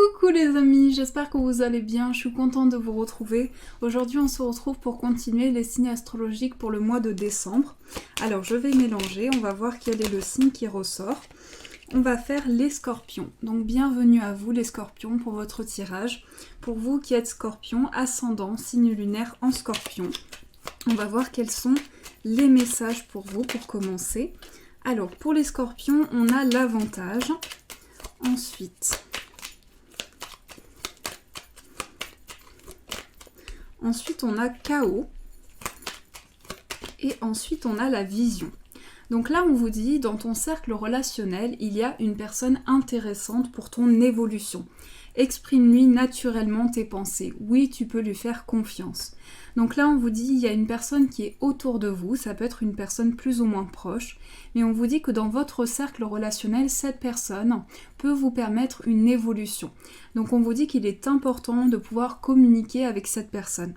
Coucou les amis, j'espère que vous allez bien, je suis contente de vous retrouver. Aujourd'hui on se retrouve pour continuer les signes astrologiques pour le mois de décembre. Alors je vais mélanger, on va voir quel est le signe qui ressort. On va faire les scorpions. Donc bienvenue à vous les scorpions pour votre tirage. Pour vous qui êtes scorpion, ascendant, signe lunaire en scorpion. On va voir quels sont les messages pour vous pour commencer. Alors pour les scorpions, on a l'avantage. Ensuite, on a chaos. Et ensuite, on a la vision. Donc là, on vous dit, dans ton cercle relationnel, il y a une personne intéressante pour ton évolution. Exprime-lui naturellement tes pensées. Oui, tu peux lui faire confiance. Donc là, on vous dit, il y a une personne qui est autour de vous. Ça peut être une personne plus ou moins proche. Mais on vous dit que dans votre cercle relationnel, cette personne peut vous permettre une évolution. Donc on vous dit qu'il est important de pouvoir communiquer avec cette personne.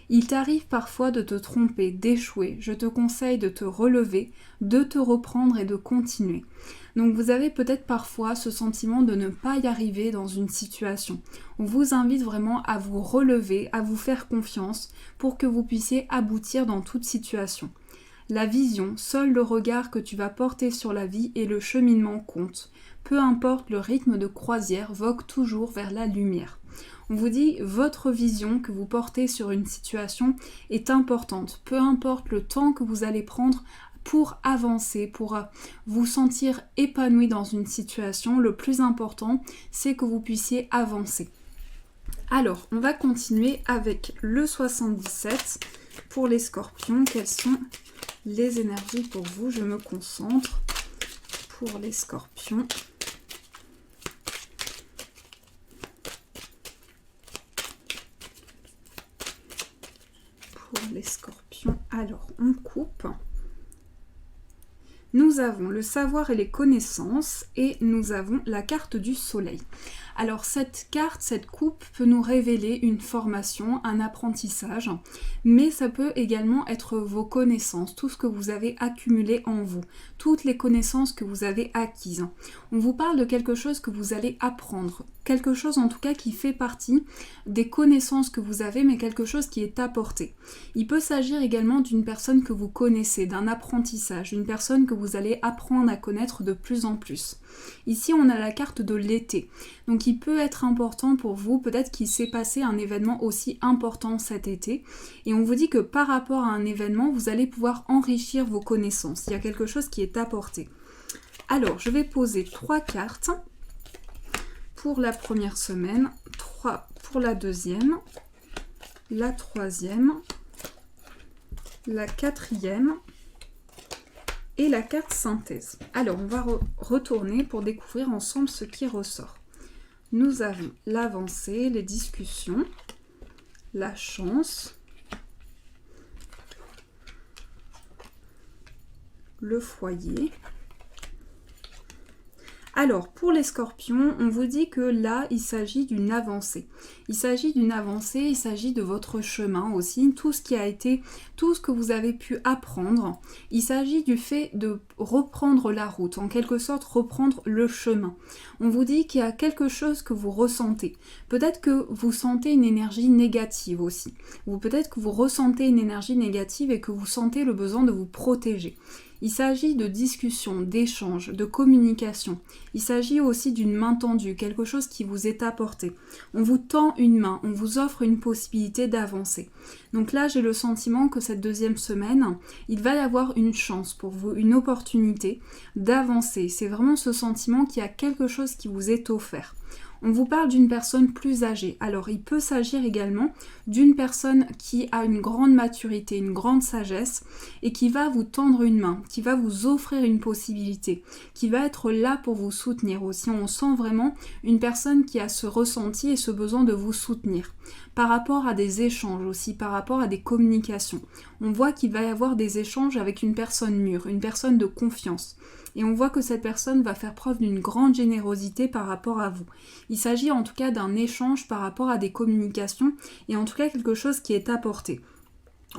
Il t'arrive parfois de te tromper, d'échouer. Je te conseille de te relever, de te reprendre et de continuer. Donc vous avez peut-être parfois ce sentiment de ne pas y arriver dans une situation. On vous invite vraiment à vous relever, à vous faire confiance pour que vous puissiez aboutir dans toute situation. La vision, seul le regard que tu vas porter sur la vie et le cheminement compte. Peu importe le rythme de croisière, vogue toujours vers la lumière. On vous dit, votre vision que vous portez sur une situation est importante. Peu importe le temps que vous allez prendre pour avancer, pour vous sentir épanoui dans une situation, le plus important, c'est que vous puissiez avancer. Alors, on va continuer avec le 77 pour les scorpions. Quelles sont les énergies pour vous? Je me concentre pour les scorpions. Les scorpions. Alors, on coupe. Nous avons le savoir et les connaissances et nous avons la carte du soleil. Alors cette carte, cette coupe peut nous révéler une formation, un apprentissage, mais ça peut également être vos connaissances, tout ce que vous avez accumulé en vous, toutes les connaissances que vous avez acquises. On vous parle de quelque chose que vous allez apprendre, quelque chose en tout cas qui fait partie des connaissances que vous avez, mais quelque chose qui est apporté. Il peut s'agir également d'une personne que vous connaissez, d'un apprentissage, une personne que vous allez apprendre à connaître de plus en plus. Ici, on a la carte de l'été. Donc, il peut être important pour vous, peut-être qu'il s'est passé un événement aussi important cet été. Et on vous dit que par rapport à un événement, vous allez pouvoir enrichir vos connaissances. Il y a quelque chose qui est apporté. Alors, je vais poser 3 cartes pour la première semaine, 3 pour la deuxième, la troisième, la quatrième et la carte synthèse. Alors, on va retourner pour découvrir ensemble ce qui ressort. Nous avons l'avancée, les discussions, la chance, le foyer. Alors, pour les scorpions, on vous dit que là, il s'agit d'une avancée. Il s'agit de votre chemin aussi, tout ce que vous avez pu apprendre. Il s'agit du fait de reprendre la route, en quelque sorte reprendre le chemin. On vous dit qu'il y a quelque chose que vous ressentez. Peut-être que vous sentez une énergie négative aussi. Ou peut-être que vous ressentez une énergie négative et que vous sentez le besoin de vous protéger. Il s'agit de discussion, d'échange, de communication. Il s'agit aussi d'une main tendue, quelque chose qui vous est apporté. On vous tend une main, on vous offre une possibilité d'avancer. Donc là, j'ai le sentiment que cette deuxième semaine, il va y avoir une chance pour vous, une opportunité d'avancer. C'est vraiment ce sentiment qu'il y a quelque chose qui vous est offert. On vous parle d'une personne plus âgée. Alors, il peut s'agir également d'une personne qui a une grande maturité, une grande sagesse et qui va vous tendre une main, qui va vous offrir une possibilité, qui va être là pour vous soutenir aussi. On sent vraiment une personne qui a ce ressenti et ce besoin de vous soutenir. Par rapport à des échanges aussi, par rapport à des communications. On voit qu'il va y avoir des échanges avec une personne mûre, une personne de confiance. Et on voit que cette personne va faire preuve d'une grande générosité par rapport à vous. Il s'agit en tout cas d'un échange par rapport à des communications et en tout cas quelque chose qui est apporté.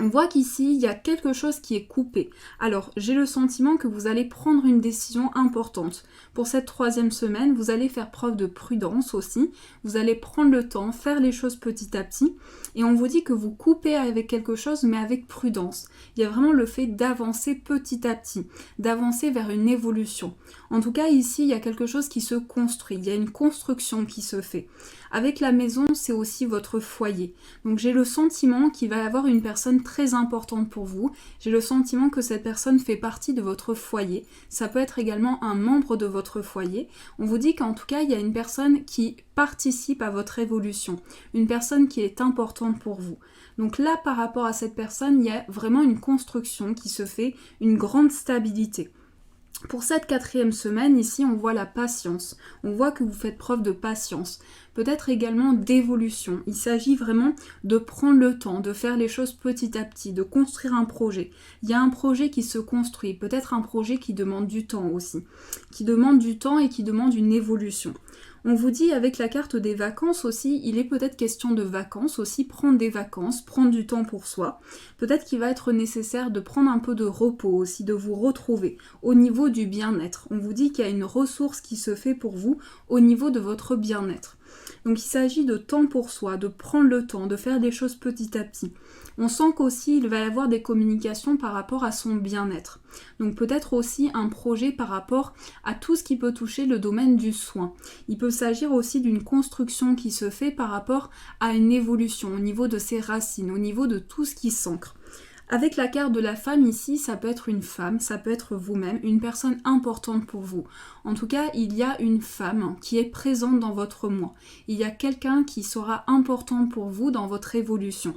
On voit qu'ici, il y a quelque chose qui est coupé. Alors, j'ai le sentiment que vous allez prendre une décision importante. Pour cette 3e semaine, vous allez faire preuve de prudence aussi. Vous allez prendre le temps, faire les choses petit à petit. Et on vous dit que vous coupez avec quelque chose, mais avec prudence. Il y a vraiment le fait d'avancer petit à petit, d'avancer vers une évolution. En tout cas, ici, il y a quelque chose qui se construit. Il y a une construction qui se fait. Avec la maison, c'est aussi votre foyer. Donc j'ai le sentiment qu'il va y avoir une personne très importante pour vous. J'ai le sentiment que cette personne fait partie de votre foyer. Ça peut être également un membre de votre foyer. On vous dit qu'en tout cas, il y a une personne qui participe à votre évolution. Une personne qui est importante pour vous. Donc là, par rapport à cette personne, il y a vraiment une construction qui se fait, une grande stabilité. Pour cette 4e semaine, ici, on voit la patience. On voit que vous faites preuve de patience. Peut-être également d'évolution. Il s'agit vraiment de prendre le temps, de faire les choses petit à petit, de construire un projet. Il y a un projet qui se construit, peut-être un projet qui demande du temps aussi. Qui demande du temps et qui demande une évolution. On vous dit avec la carte des vacances aussi, il est peut-être question de vacances aussi, prendre des vacances, prendre du temps pour soi. Peut-être qu'il va être nécessaire de prendre un peu de repos aussi, de vous retrouver au niveau du bien-être. On vous dit qu'il y a une ressource qui se fait pour vous au niveau de votre bien-être. Donc il s'agit de temps pour soi, de prendre le temps, de faire des choses petit à petit. On sent qu'aussi il va y avoir des communications par rapport à son bien-être. Donc peut-être aussi un projet par rapport à tout ce qui peut toucher le domaine du soin. Il peut s'agir aussi d'une construction qui se fait par rapport à une évolution au niveau de ses racines, au niveau de tout ce qui s'ancre. Avec la carte de la femme ici, ça peut être une femme, ça peut être vous-même, une personne importante pour vous. En tout cas, il y a une femme qui est présente dans votre moi. Il y a quelqu'un qui sera important pour vous dans votre évolution.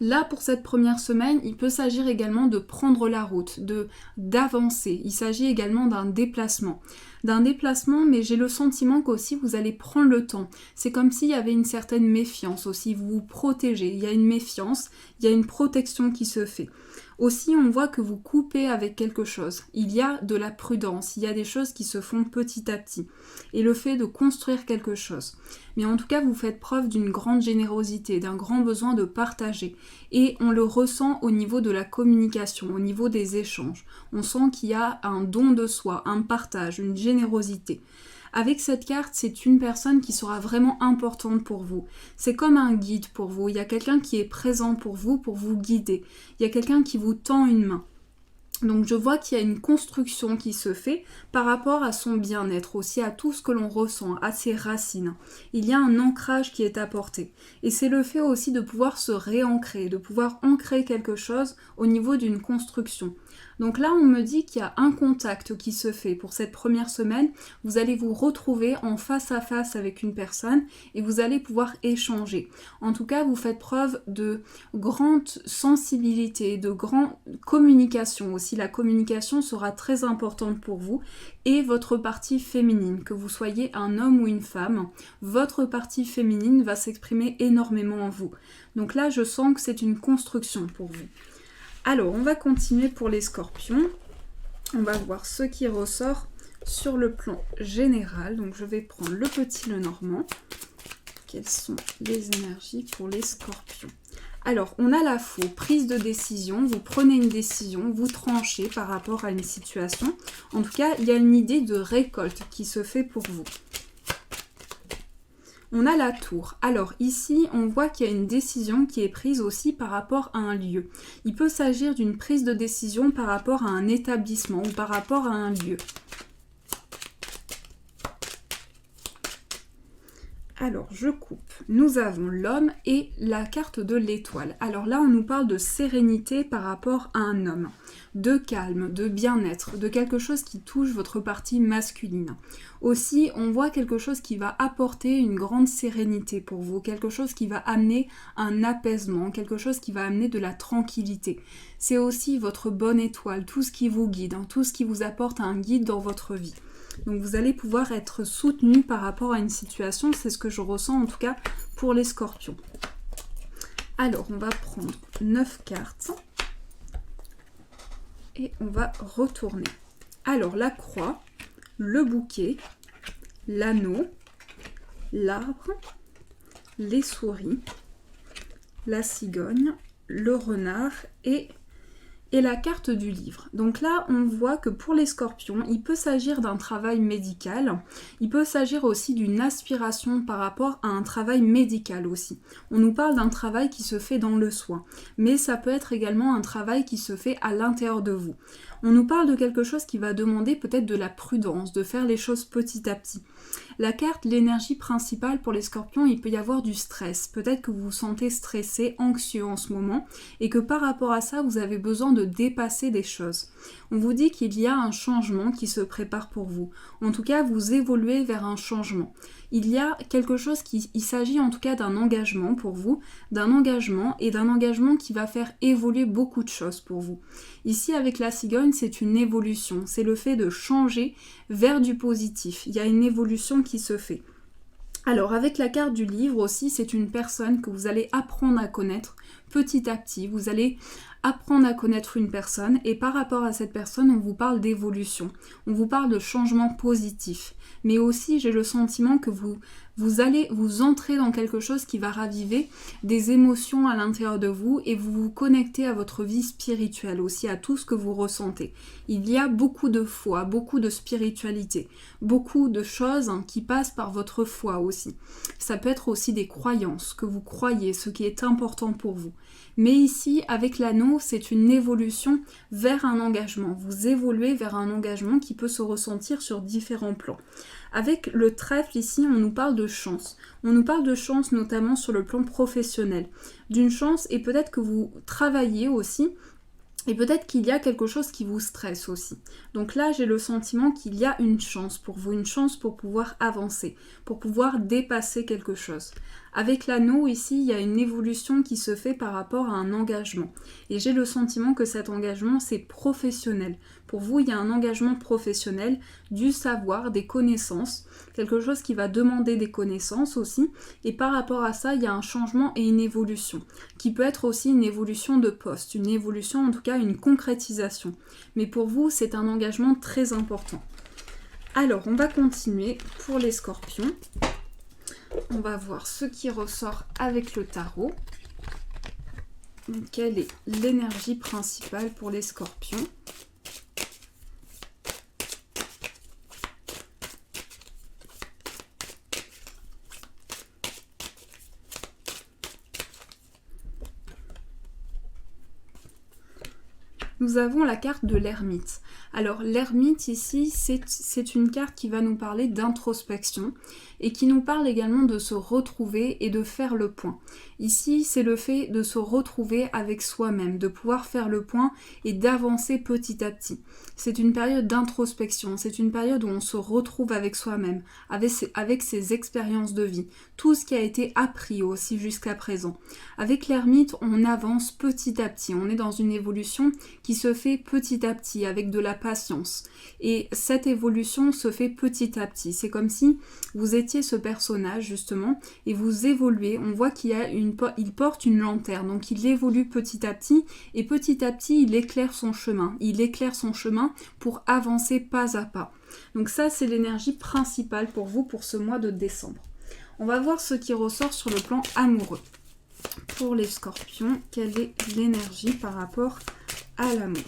Là, pour cette première semaine, il peut s'agir également de prendre la route, d'avancer. Il s'agit également d'un déplacement. Mais j'ai le sentiment qu'aussi vous allez prendre le temps. C'est comme s'il y avait une certaine méfiance aussi, vous vous protégez. Il y a une méfiance, il y a une protection qui se fait. Aussi, on voit que vous coupez avec quelque chose. Il y a de la prudence, il y a des choses qui se font petit à petit. Et le fait de construire quelque chose. Mais en tout cas, vous faites preuve d'une grande générosité, d'un grand besoin de partager. Et on le ressent au niveau de la communication, au niveau des échanges. On sent qu'il y a un don de soi, un partage, une générosité. Avec cette carte, c'est une personne qui sera vraiment importante pour vous. C'est comme un guide pour vous. Il y a quelqu'un qui est présent pour vous guider. Il y a quelqu'un qui vous tend une main. Donc je vois qu'il y a une construction qui se fait par rapport à son bien-être, aussi à tout ce que l'on ressent, à ses racines. Il y a un ancrage qui est apporté. Et c'est le fait aussi de pouvoir se réancrer, de pouvoir ancrer quelque chose au niveau d'une construction. Donc là, on me dit qu'il y a un contact qui se fait pour cette première semaine. Vous allez vous retrouver en face à face avec une personne et vous allez pouvoir échanger. En tout cas, vous faites preuve de grande sensibilité, de grande communication aussi. La communication sera très importante pour vous et votre partie féminine, que vous soyez un homme ou une femme, votre partie féminine va s'exprimer énormément en vous. Donc là, je sens que c'est une construction pour vous. Alors, on va continuer pour les scorpions. On va voir ce qui ressort sur le plan général. Donc, je vais prendre le petit Lenormand. Quelles sont les énergies pour les scorpions? Alors, on a la faux, prise de décision. Vous prenez une décision, vous tranchez par rapport à une situation. En tout cas, il y a une idée de récolte qui se fait pour vous. On a la tour. Alors ici, on voit qu'il y a une décision qui est prise aussi par rapport à un lieu. Il peut s'agir d'une prise de décision par rapport à un établissement ou par rapport à un lieu. Alors, je coupe. Nous avons l'homme et la carte de l'étoile. Alors là, on nous parle de sérénité par rapport à un homme, de calme, de bien-être, de quelque chose qui touche votre partie masculine. Aussi, on voit quelque chose qui va apporter une grande sérénité pour vous, quelque chose qui va amener un apaisement, quelque chose qui va amener de la tranquillité. C'est aussi votre bonne étoile, tout ce qui vous guide, tout ce qui vous apporte un guide dans votre vie. Donc vous allez pouvoir être soutenu par rapport à une situation, c'est ce que je ressens en tout cas pour les scorpions. Alors on va prendre 9 cartes et on va retourner. Alors la croix, le bouquet, l'anneau, l'arbre, les souris, la cigogne le renard et la carte du livre. Donc là, on voit que pour les scorpions, il peut s'agir d'un travail médical, il peut s'agir aussi d'une aspiration par rapport à un travail médical aussi. On nous parle d'un travail qui se fait dans le soin, mais ça peut être également un travail qui se fait à l'intérieur de vous. On nous parle de quelque chose qui va demander peut-être de la prudence, de faire les choses petit à petit. La carte, l'énergie principale pour les scorpions, il peut y avoir du stress. Peut-être que vous vous sentez stressé, anxieux en ce moment, et que par rapport à ça, vous avez besoin de dépasser des choses. On vous dit qu'il y a un changement qui se prépare pour vous. En tout cas, vous évoluez vers un changement. Il y a quelque chose il s'agit en tout cas d'un engagement pour vous, d'un engagement qui va faire évoluer beaucoup de choses pour vous. Ici, avec la cigogne, c'est une évolution. C'est le fait de changer vers du positif. Il y a une évolution qui se fait. Alors, avec la carte du livre aussi, c'est une personne que vous allez apprendre à connaître petit à petit. Vous allez apprendre à connaître une personne et par rapport à cette personne, on vous parle d'évolution. On vous parle de changement positif. Mais aussi, j'ai le sentiment que vous allez vous entrer dans quelque chose qui va raviver des émotions à l'intérieur de vous et vous vous connectez à votre vie spirituelle aussi, à tout ce que vous ressentez. Il y a beaucoup de foi, beaucoup de spiritualité, beaucoup de choses qui passent par votre foi aussi. Ça peut être aussi des croyances que vous croyez, ce qui est important pour vous. Mais ici, avec l'anneau, c'est une évolution vers un engagement. Vous évoluez vers un engagement qui peut se ressentir sur différents plans. Avec le trèfle ici, on nous parle de chance. On nous parle de chance notamment sur le plan professionnel. D'une chance et peut-être que vous travaillez aussi. Et peut-être qu'il y a quelque chose qui vous stresse aussi. Donc là, j'ai le sentiment qu'il y a une chance pour vous, une chance pour pouvoir avancer, pour pouvoir dépasser quelque chose. Avec l'anneau, ici, il y a une évolution qui se fait par rapport à un engagement. Et j'ai le sentiment que cet engagement, c'est professionnel. Pour vous, il y a un engagement professionnel, du savoir, des connaissances, quelque chose qui va demander des connaissances aussi. Et par rapport à ça, il y a un changement et une évolution, qui peut être aussi une évolution de poste, une évolution, en tout cas une concrétisation. Mais pour vous, c'est un engagement très important. Alors, on va continuer pour les scorpions. On va voir ce qui ressort avec le tarot. Donc, quelle est l'énergie principale pour les scorpions ? Nous avons la carte de l'ermite. Alors l'ermite ici, c'est une carte qui va nous parler d'introspection et qui nous parle également de se retrouver et de faire le point. Ici, c'est le fait de se retrouver avec soi-même, de pouvoir faire le point et d'avancer petit à petit. C'est une période d'introspection, c'est une période où on se retrouve avec soi-même, avec ses expériences de vie, tout ce qui a été appris aussi jusqu'à présent. Avec l'ermite, on avance petit à petit, on est dans une évolution qui se fait petit à petit, avec de la patience. Et cette évolution se fait petit à petit. C'est comme si vous étiez ce personnage, justement, et vous évoluez. On voit il porte une lanterne, donc il évolue petit à petit, et petit à petit, il éclaire son chemin. Il éclaire son chemin pour avancer pas à pas. Donc ça, c'est l'énergie principale pour vous pour ce mois de décembre. On va voir ce qui ressort sur le plan amoureux. Pour les scorpions, quelle est l'énergie par rapport à l'amour ?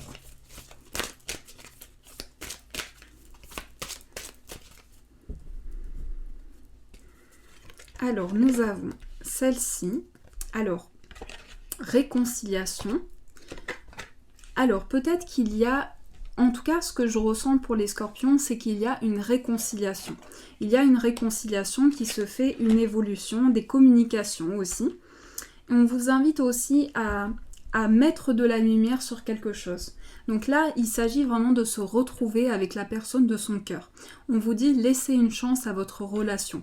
Alors, nous avons celle-ci. Alors, réconciliation. Alors, peut-être qu'il y a, en tout cas, ce que je ressens pour les scorpions, c'est qu'il y a une réconciliation. Il y a une réconciliation qui se fait, une évolution, des communications aussi. On vous invite aussi à mettre de la lumière sur quelque chose. Donc là, il s'agit vraiment de se retrouver avec la personne de son cœur. On vous dit, laissez une chance à votre relation.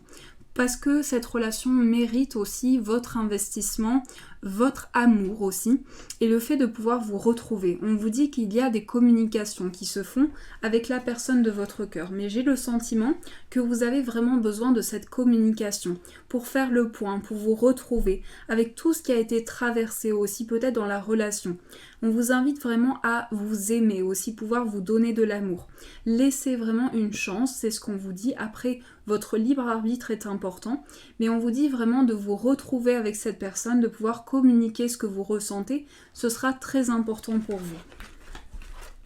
Parce que cette relation mérite aussi votre investissement, votre amour aussi, et le fait de pouvoir vous retrouver. On vous dit qu'il y a des communications qui se font avec la personne de votre cœur, mais j'ai le sentiment que vous avez vraiment besoin de cette communication pour faire le point, pour vous retrouver, avec tout ce qui a été traversé aussi peut-être dans la relation. On vous invite vraiment à vous aimer aussi, pouvoir vous donner de l'amour. Laissez vraiment une chance, c'est ce qu'on vous dit. Après, votre libre arbitre est important, mais on vous dit vraiment de vous retrouver avec cette personne, de pouvoir communiquer ce que vous ressentez, ce sera très important pour vous.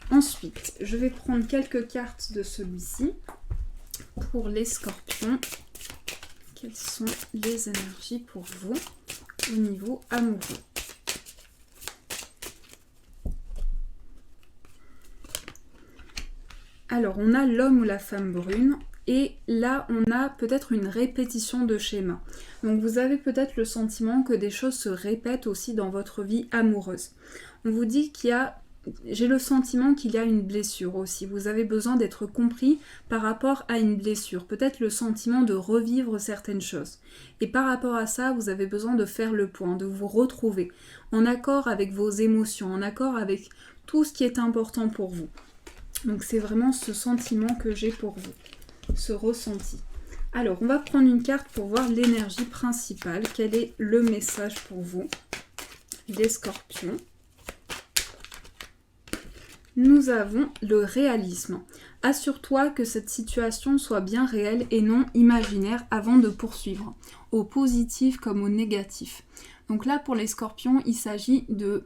Ensuite, je vais prendre quelques cartes de celui-ci pour les scorpions. Quelles sont les énergies pour vous au niveau amoureux? Alors, on a l'homme ou la femme brune. Et là, on a peut-être une répétition de schéma. Donc vous avez peut-être le sentiment que des choses se répètent aussi dans votre vie amoureuse. On vous dit qu'il y a... J'ai le sentiment qu'il y a une blessure aussi. Vous avez besoin d'être compris par rapport à une blessure. Peut-être le sentiment de revivre certaines choses. Et par rapport à ça, vous avez besoin de faire le point, de vous retrouver en accord avec vos émotions, en accord avec tout ce qui est important pour vous. Donc c'est vraiment ce sentiment que j'ai pour vous. Ce ressenti. Alors, on va prendre une carte pour voir l'énergie principale. Quel est le message pour vous, les scorpions? Nous avons le réalisme. Assure-toi que cette situation soit bien réelle et non imaginaire avant de poursuivre, au positif comme au négatif. Donc là, pour les scorpions, il s'agit de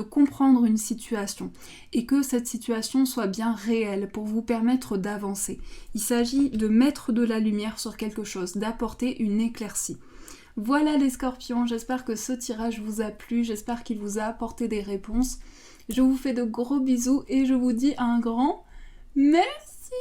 comprendre une situation et que cette situation soit bien réelle pour vous permettre d'avancer. Il s'agit de mettre de la lumière sur quelque chose, d'apporter une éclaircie. Voilà les scorpions, j'espère que ce tirage vous a plu, j'espère qu'il vous a apporté des réponses. Je vous fais de gros bisous et je vous dis un grand merci.